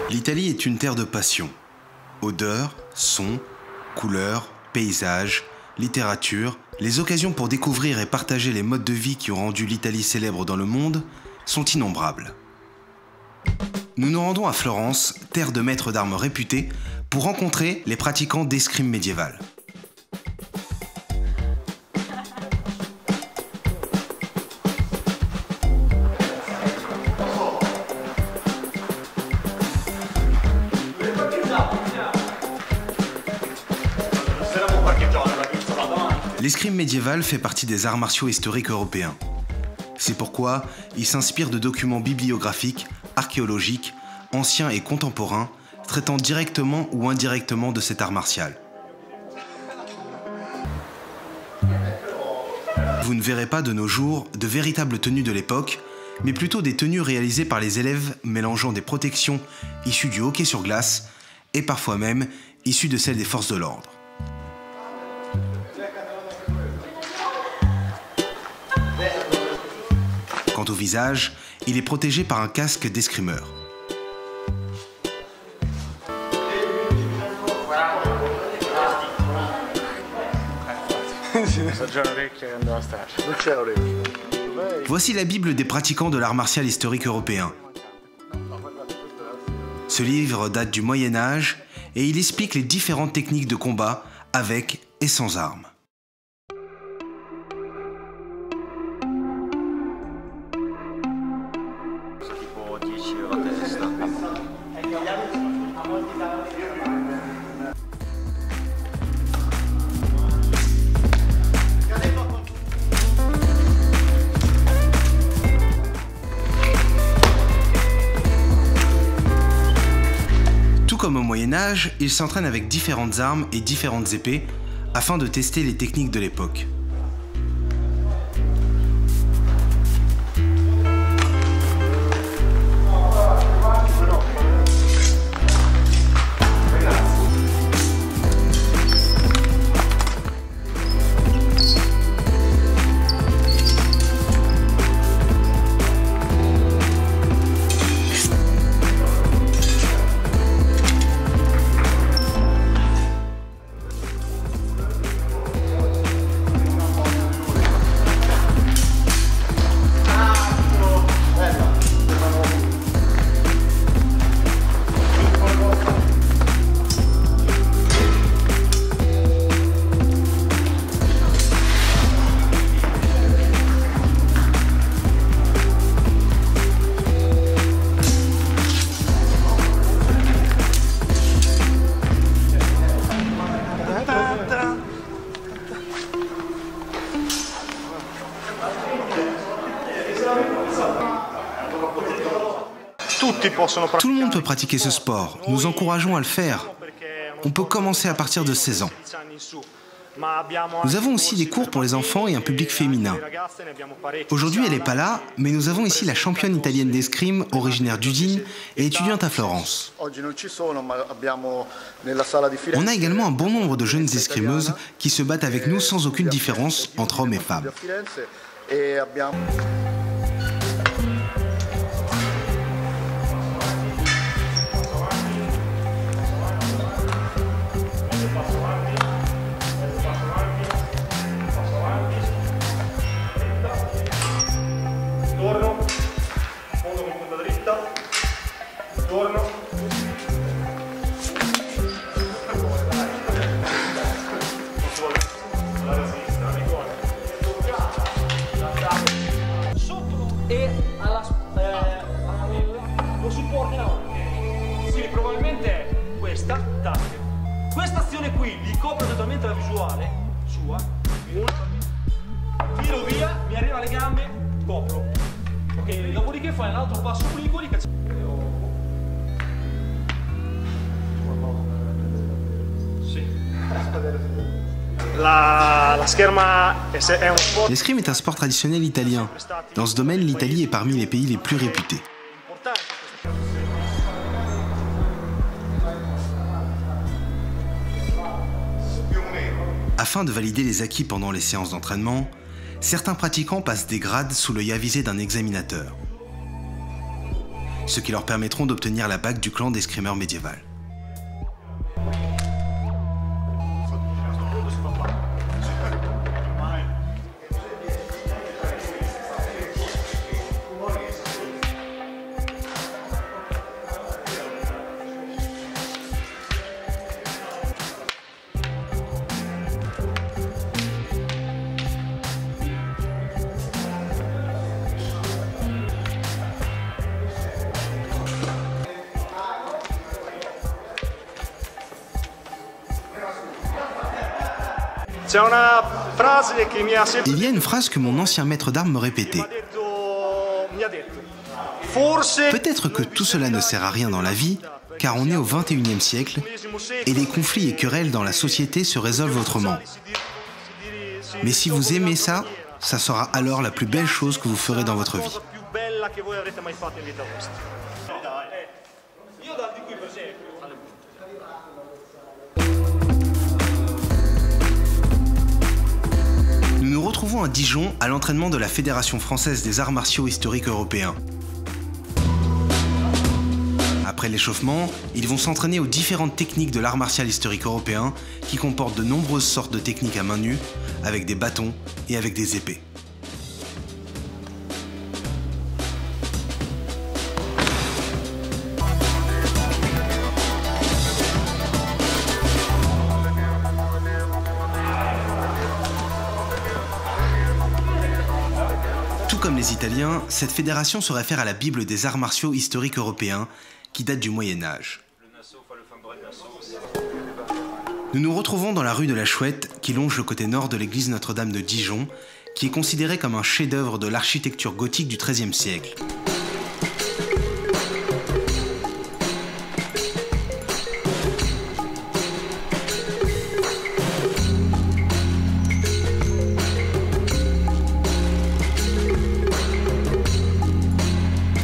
L'Italie est une terre de passion. Odeurs, sons, couleurs, paysages, littérature, les occasions pour découvrir et partager les modes de vie qui ont rendu l'Italie célèbre dans le monde sont innombrables. Nous nous rendons à Florence, terre de maîtres d'armes réputés, pour rencontrer les pratiquants d'escrime médiévale. L'escrime médiévale fait partie des arts martiaux historiques européens. C'est pourquoi il s'inspire de documents bibliographiques, archéologiques, anciens et contemporains, traitant directement ou indirectement de cet art martial. Vous ne verrez pas de nos jours de véritables tenues de l'époque, mais plutôt des tenues réalisées par les élèves mélangeant des protections issues du hockey sur glace et parfois même issues de celles des forces de l'ordre. Quant au visage, il est protégé par un casque d'escrimeur. Voici la Bible des pratiquants de l'art martial historique européen. Ce livre date du Moyen Âge et il explique les différentes techniques de combat avec et sans armes. Tout comme au Moyen Âge, ils s'entraînent avec différentes armes et différentes épées afin de tester les techniques de l'époque. Tout le monde peut pratiquer ce sport. Nous encourageons à le faire. On peut commencer à partir de 16 ans. Nous avons aussi des cours pour les enfants et un public féminin. Aujourd'hui, elle n'est pas là, mais nous avons ici la championne italienne d'escrime, originaire d'Udine et étudiante à Florence. On a également un bon nombre de jeunes escrimeuses qui se battent avec nous sans aucune différence entre hommes et femmes. Questa azione qui gli copre totalmente la visuale sua. Tiro via, mi arriva alle gambe, copro. Ok, dopodiché fai un altro passo obliquo di cazzo. L'escrime est un sport traditionnel italien. Dans ce domaine, l'Italie est parmi les pays les plus réputés. Afin de valider les acquis pendant les séances d'entraînement, certains pratiquants passent des grades sous l'œil avisé d'un examinateur. ce qui leur permettront d'obtenir la bague du clan d'escrimeur médiéval. Il y a une phrase que mon ancien maître d'armes me répétait. Peut-être que tout cela ne sert à rien dans la vie, car on est au XXIe siècle et les conflits et querelles dans la société se résolvent autrement. Mais si vous aimez ça, ça sera alors la plus belle chose que vous ferez dans votre vie. Nous nous retrouvons à Dijon à l'entraînement de la Fédération française des arts martiaux historiques européens. Après l'échauffement, ils vont s'entraîner aux différentes techniques de l'art martial historique européen qui comportent de nombreuses sortes de techniques à main nue, avec des bâtons et avec des épées. Tout comme les Italiens, cette fédération se réfère à la Bible des arts martiaux historiques européens qui date du Moyen-Âge. Nous nous retrouvons dans la rue de la Chouette qui longe le côté nord de l'église Notre-Dame de Dijon, qui est considérée comme un chef-d'œuvre de l'architecture gothique du XIIIe siècle.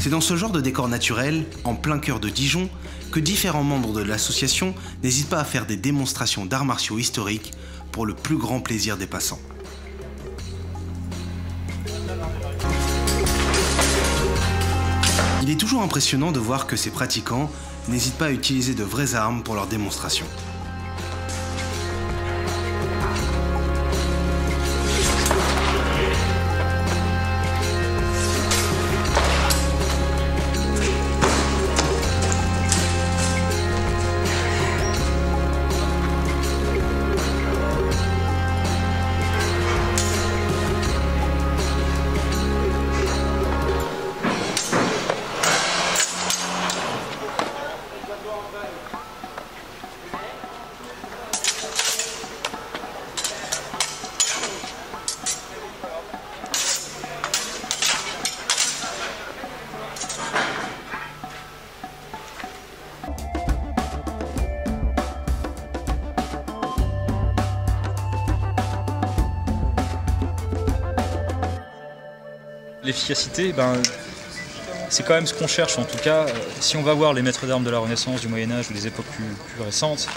C'est dans ce genre de décor naturel, en plein cœur de Dijon, que différents membres de l'association n'hésitent pas à faire des démonstrations d'arts martiaux historiques pour le plus grand plaisir des passants. Il est toujours impressionnant de voir que ces pratiquants n'hésitent pas à utiliser de vraies armes pour leurs démonstrations. L'efficacité, c'est quand même ce qu'on cherche. En tout cas, si on va voir les maîtres d'armes de la Renaissance, du Moyen-Âge ou des époques plus récentes,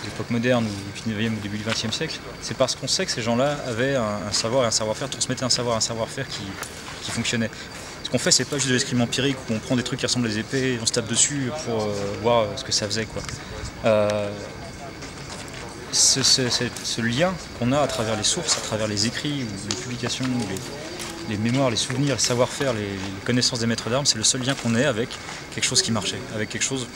l'époque moderne ou du 19e ou début du 20e siècle, c'est parce qu'on sait que ces gens-là avaient un savoir et un savoir-faire, transmettaient un savoir et un savoir-faire qui fonctionnait. Ce qu'on fait, c'est pas juste de l'escrime empirique où on prend des trucs qui ressemblent à des épées et on se tape dessus pour voir ce que ça faisait, quoi. Ce lien qu'on a à travers les sources, à travers les écrits, ou les publications, les mémoires, les souvenirs, le savoir-faire, les connaissances des maîtres d'armes, c'est le seul lien qu'on ait avec quelque chose qui marchait, avec quelque chose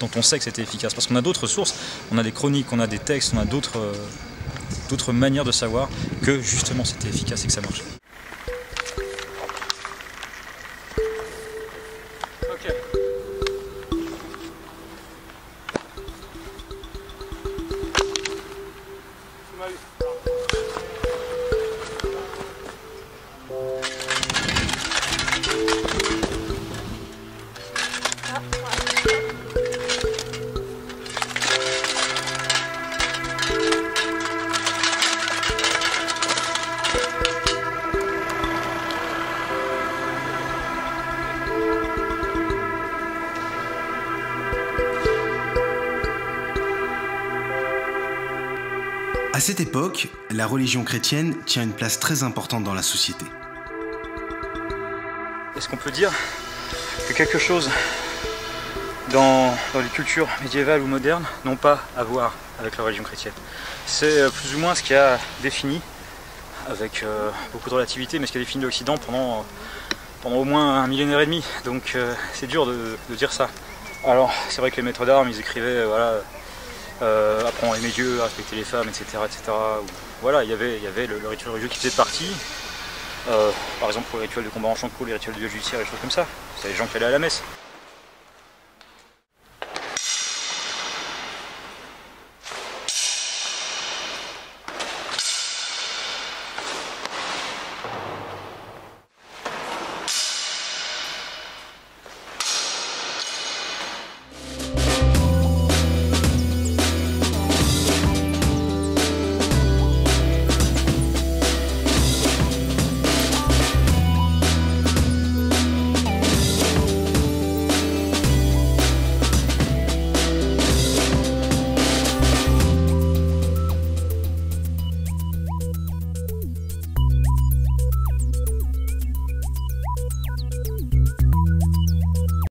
dont on sait que c'était efficace. Parce qu'on a d'autres sources, on a des chroniques, on a des textes, on a d'autres manières de savoir que justement c'était efficace et que ça marchait. Ok. À cette époque, la religion chrétienne tient une place très importante dans la société. Est-ce qu'on peut dire que quelque chose dans les cultures médiévales ou modernes n'ont pas à voir avec la religion chrétienne. C'est plus ou moins ce qui a défini, avec beaucoup de relativité, mais ce qui a défini l'Occident pendant au moins un millénaire et demi. Donc c'est dur de dire ça. Alors c'est vrai que les maîtres d'armes, ils écrivaient voilà, apprendre à aimer Dieu, à respecter les femmes, etc. etc. Voilà, il y avait le rituel religieux qui faisait partie. Par exemple pour les rituels de combat en champ de cour, les rituels de viol judiciaire, les choses comme ça. C'est les gens qui allaient à la messe.